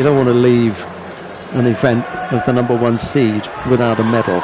You don't want to leave an event as the #1 seed without a medal.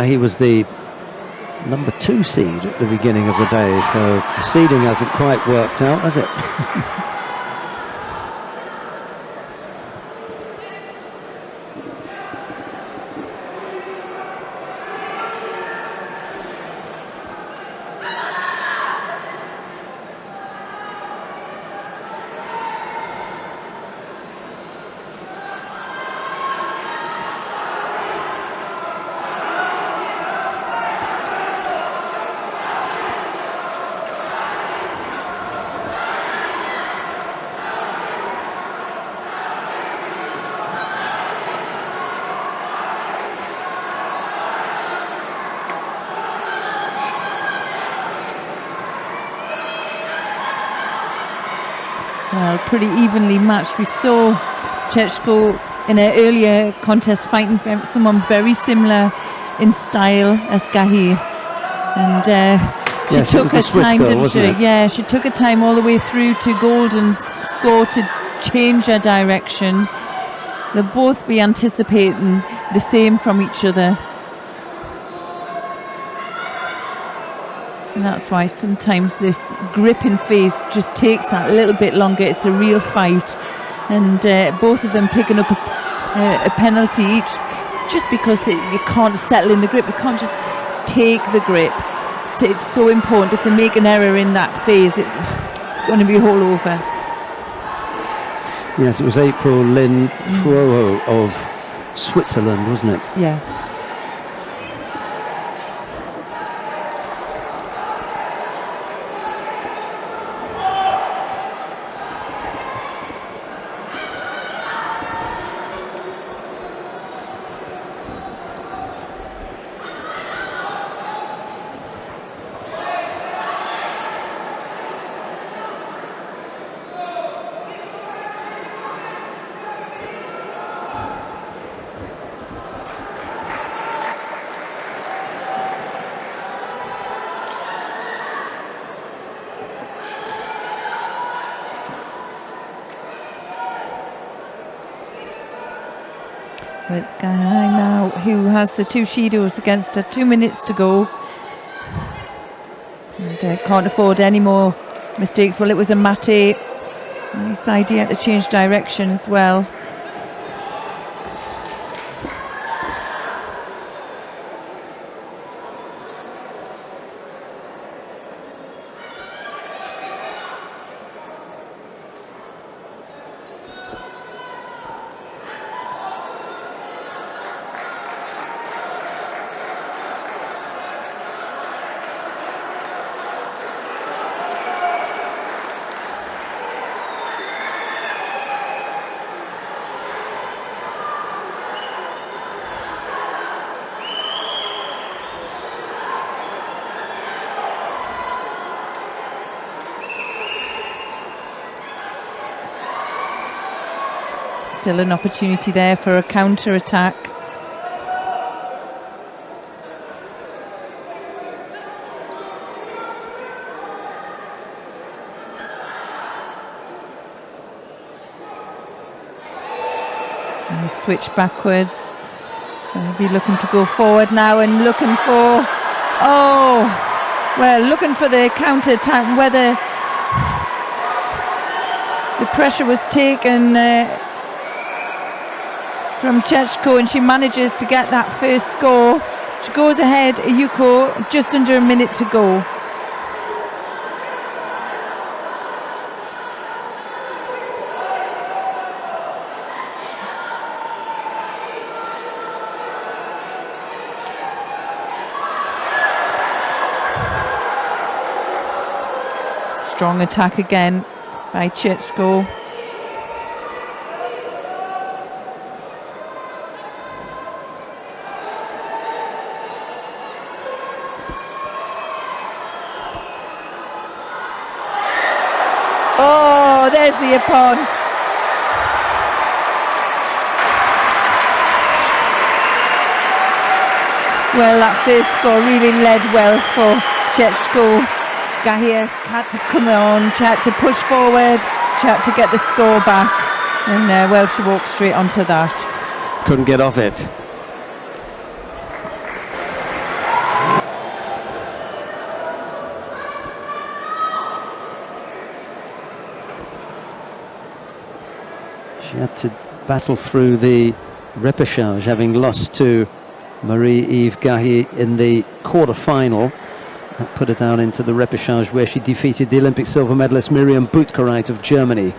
He was the #2 seed at the beginning of the day, so the seeding hasn't quite worked out, has it? Well, pretty evenly matched. We saw Chechko in an earlier contest fighting someone very similar in style as Gahi. And she took her time, didn't she? Yeah, she took her time all the way through to Golden's score to change her direction. They'll both be anticipating the same from each other. And that's why sometimes this gripping phase just takes that little bit longer. It's a real fight. And both of them picking up a penalty each just because you can't settle in the grip. You can't just take the grip. So it's so important. If they make an error in that phase, it's going to be all over. Yes, it was April Lynn Proho of Switzerland, wasn't it? Yeah. It's Gai now who has the 2 Shidos against her. 2 minutes to go. And can't afford any more mistakes. Well, it was a mate. Nice idea to change direction as well. Still an opportunity there for a counter-attack. And we switch backwards. We'll be looking to go forward now and looking for, looking for the counter-attack, whether the pressure was taken from Chechko, and she manages to get that first score. She goes ahead, Yuko, just under a minute to go. Strong attack again by Chechko. Oh, there's the Ippon. Well, that first score really led well for Chechko. Gahir had to come on, she had to push forward, she had to get the score back, and well, she walked straight onto that. Couldn't get off it. She had to battle through the repechage, having lost to Marie-Yves Gahy in the quarter-final. That put her down into the repechage, where she defeated the Olympic silver medalist Miriam Boutkareit of Germany.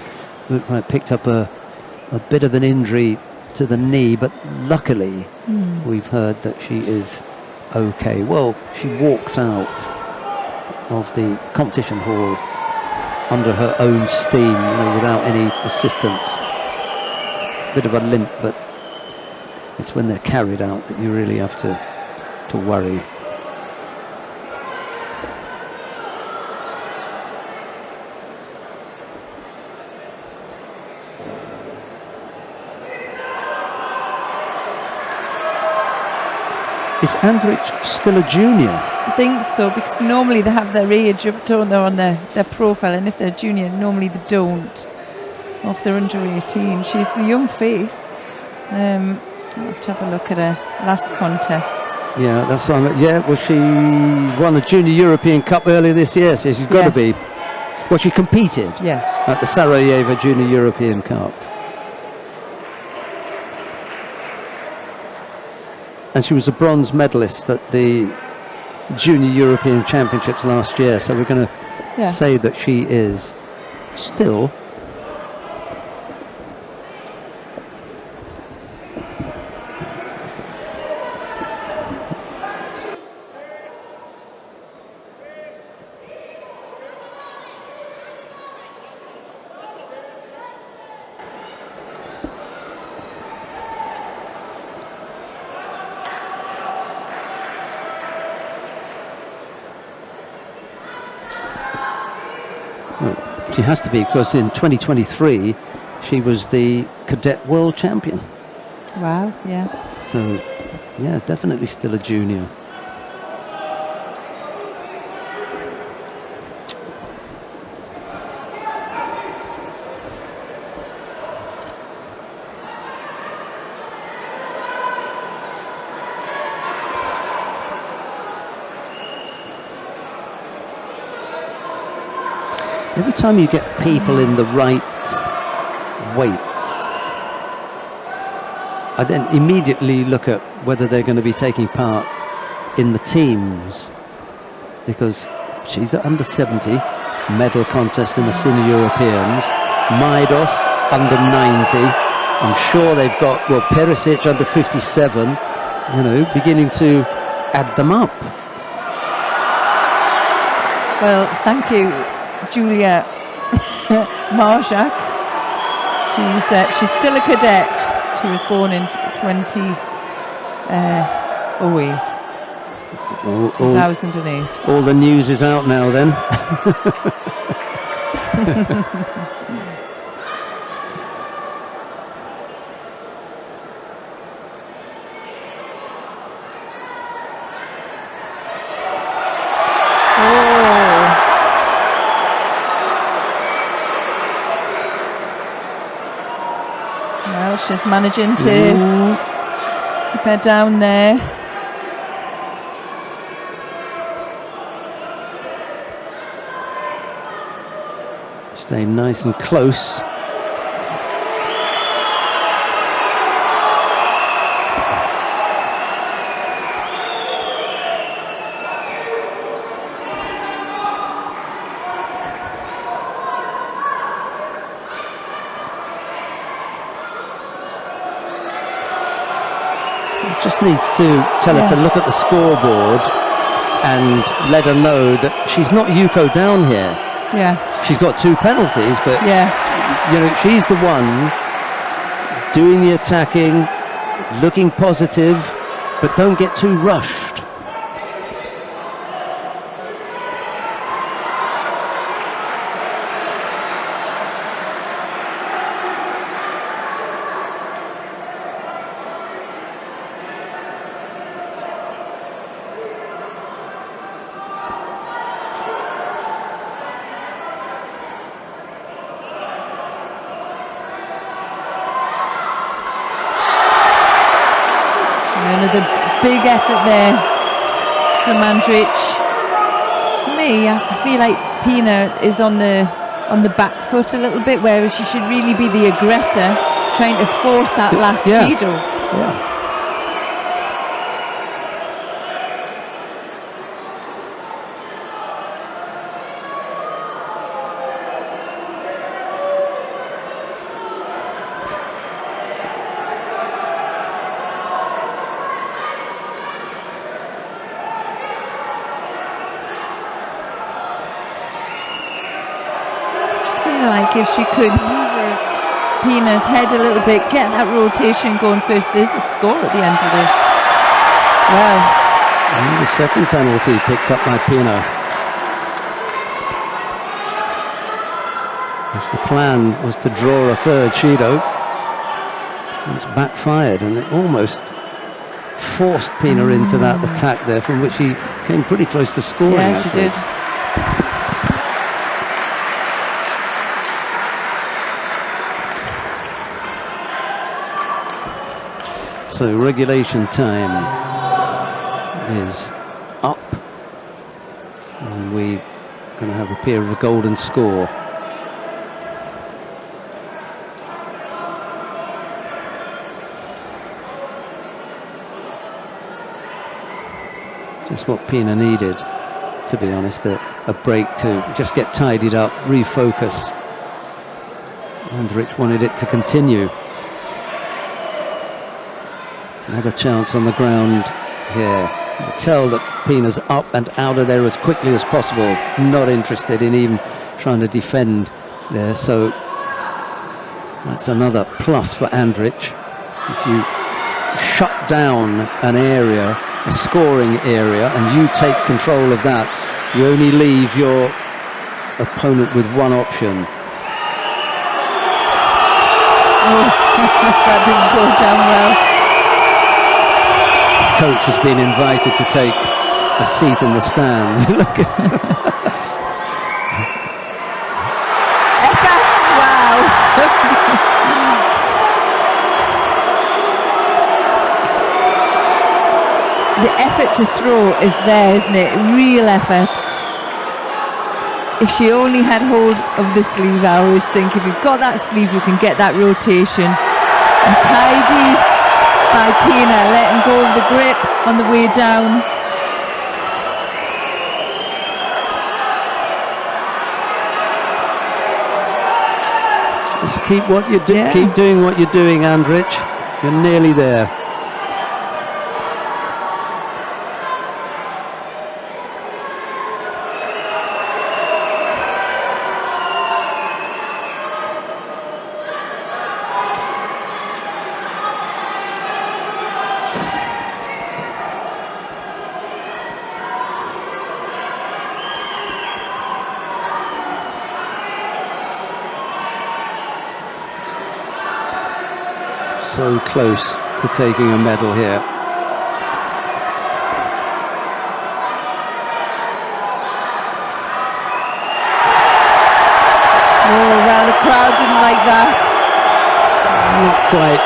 Boutkareit picked up a bit of an injury to the knee, but luckily we've heard that she is okay. Well, she walked out of the competition hall under her own steam, without any assistance. Bit of a limp, but it's when they're carried out that you really have to worry. Is Andric still a junior? I think so, because normally they have their age up, don't they, on their profile, and if they're junior, normally they don't. Or if they're under 18. She's a young face. I'll have to have a look at her last contests. Yeah, that's right. Yeah, well, she won the Junior European Cup earlier this year, so she's got to be. Well, she competed at the Sarajevo Junior European Cup. And she was a bronze medalist at the Junior European Championships last year, so we're going to say that she is still she has to be, because in 2023 she was the cadet world champion. Wow, yeah. So, yeah, definitely still a junior. Every time you get people in the right weights, I then immediately look at whether they're going to be taking part in the teams, because she's at under 70, medal contest in the Senior Europeans, Maidov under 90, I'm sure they've got, well, Perisic under 57, beginning to add them up. Well, thank you, Julia Marjak. She's still a cadet. She was born in 2008. 2008. All the news is out now then. Well, she's managing to keep her down there. Staying nice and close. Just needs to tell her to look at the scoreboard and let her know that she's not Yuko down here. Yeah. She's got 2 penalties, but she's the one doing the attacking, looking positive, but don't get too rushed. a big effort there from Andric. For me, I feel like Pina is on the back foot a little bit, whereas she should really be the aggressor, trying to force that last Judo. Yeah. Like if she could move her Pina's head a little bit, get that rotation going first. There's a score at the end of this. Wow. And the second penalty picked up by Pina. If the plan was to draw a third Judo, it's backfired, and it almost forced Pina into that attack there, from which he came pretty close to scoring. Yeah, she did. So regulation time is up, and we're going to have a pair of a golden score. Just what Pina needed, to be honest, a break to just get tidied up, refocus. Andric wanted it to continue. Another chance on the ground here. You can tell that Pina's up and out of there as quickly as possible. Not interested in even trying to defend there. So that's another plus for Andric. If you shut down an area, a scoring area, and you take control of that, you only leave your opponent with one option. Oh, that didn't go down well. Coach has been invited to take a seat in the stands. Look at wow. The effort to throw is there, isn't it? Real effort. If she only had hold of the sleeve, I always think if you've got that sleeve, you can get that rotation. And tidy by Pina, letting go of the grip on the way down. Just keep what you're doing. Keep doing what you're doing, Andric. You're nearly there. So close to taking a medal here. Oh, well, the crowd didn't like that. Not quite.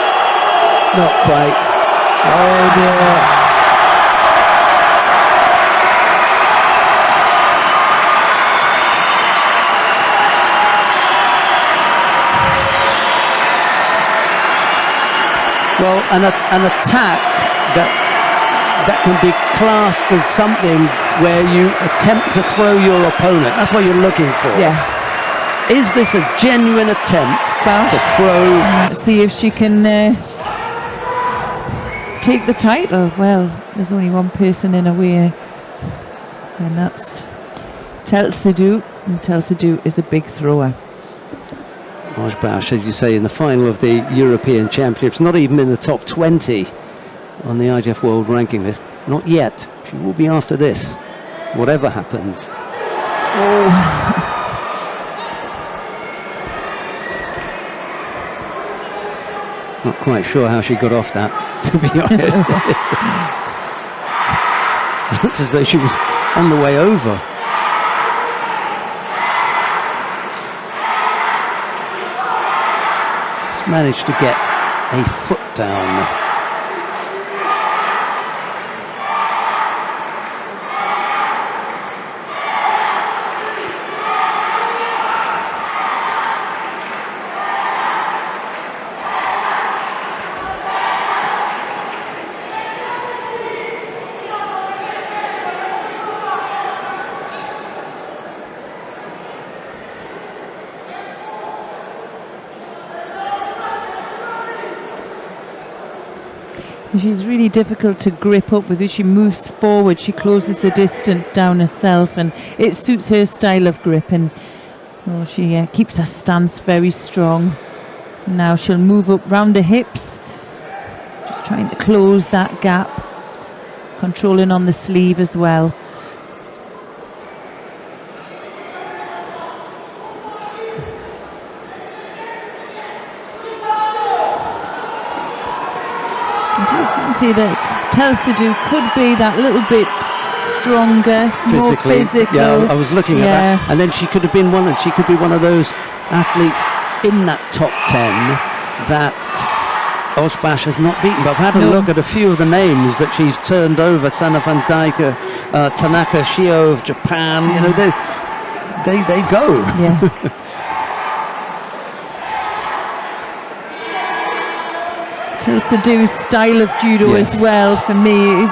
Not quite. Oh dear. Well, an attack that can be classed as something where you attempt to throw your opponent. That's what you're looking for. Yeah. Is this a genuine attempt to throw? Let's see if she can take the title. Well, there's only one person in a way, and that's Judo, and Judo is a big thrower. Rajbash, as you say, in the final of the European Championships, not even in the top 20 on the IGF World Ranking list. Not yet. She will be after this, whatever happens. Oh. Not quite sure how she got off that, to be honest. It looked as though she was on the way over. Managed to get a foot down. She's really difficult to grip up with. As she moves forward, she closes the distance down herself, and it suits her style of grip. And she keeps her stance very strong. Now she'll move up round the hips, just trying to close that gap, controlling on the sleeve as well. See that Telsidou could be that little bit stronger, physically, more physical. Yeah, I was looking at that, and then she could have been one. She could be one of those athletes in that top 10 that Osbash has not beaten. But I've had a look at a few of the names that she's turned over: Sana van Dijk, Tanaka Shio of Japan. You know, they go. Yeah. Telsidou's style of judo as well, for me, is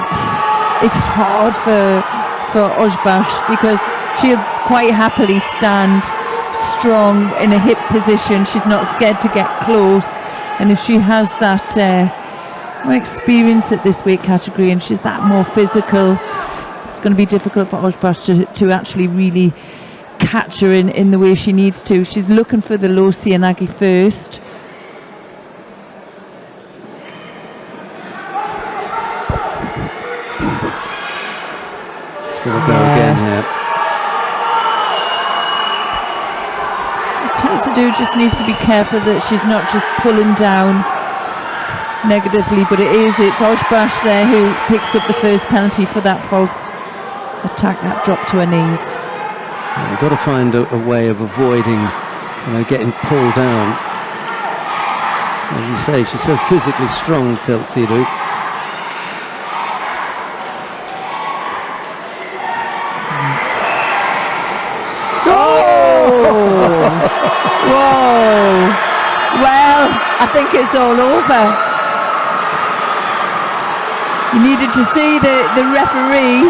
hard for Osbash, because she'll quite happily stand strong in a hip position. She's not scared to get close, and if she has that experience at this weight category and she's that more physical, it's going to be difficult for Osbash to actually really catch her in the way she needs to. She's looking for the low Sianagi first. Gonna go again here. Telsidou just needs to be careful that she's not just pulling down negatively, but it's Osbash there who picks up the first penalty for that false attack, that drop to her knees. Yeah, you've got to find a way of avoiding, getting pulled down. As you say, she's so physically strong, Telsidou. Whoa! Well, I think it's all over. You needed to see the referee,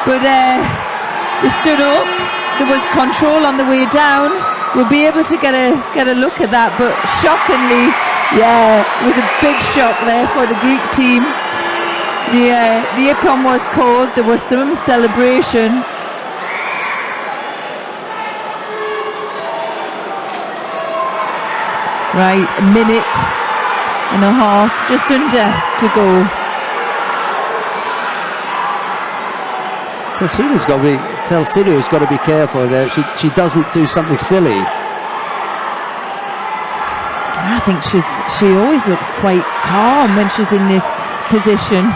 but they stood up. There was control on the way down. We'll be able to get a look at that, but shockingly, it was a big shock there for the Greek team. The Ippon was called. There was some celebration. Right, a minute and a half, just under to go. Telsidou's got to be careful there. She doesn't do something silly. I think she always looks quite calm when she's in this position.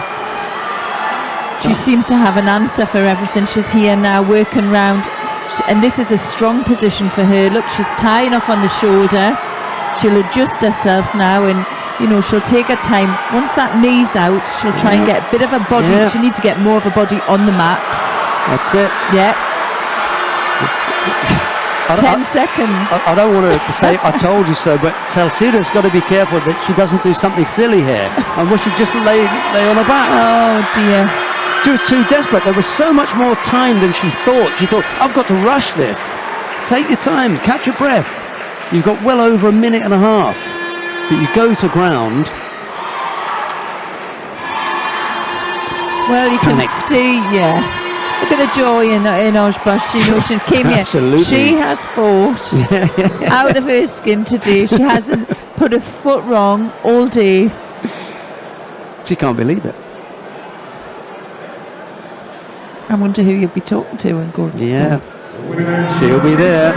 She seems to have an answer for everything. She's here now working round, and this is a strong position for her. Look, she's tying off on the shoulder. She'll adjust herself now, and she'll take her time. Once that knee's out, she'll try and get a bit of a body. She needs to get more of a body on the mat. That's it. Yeah. 10 seconds. I don't want to say I told you so, but Telsidou's got to be careful that she doesn't do something silly here. I wish she'd just lay on her back. Oh dear. She was too desperate. There was so much more time than she thought. She thought, I've got to rush this. Take your time, catch your breath. You've got well over a minute and a half, but you go to ground. Well, you can see, look at the joy in Osbash. She came here. Absolutely. She has fought out of her skin today. She hasn't put a foot wrong all day. She can't believe it. I wonder who you'll be talking to and going to she'll be there.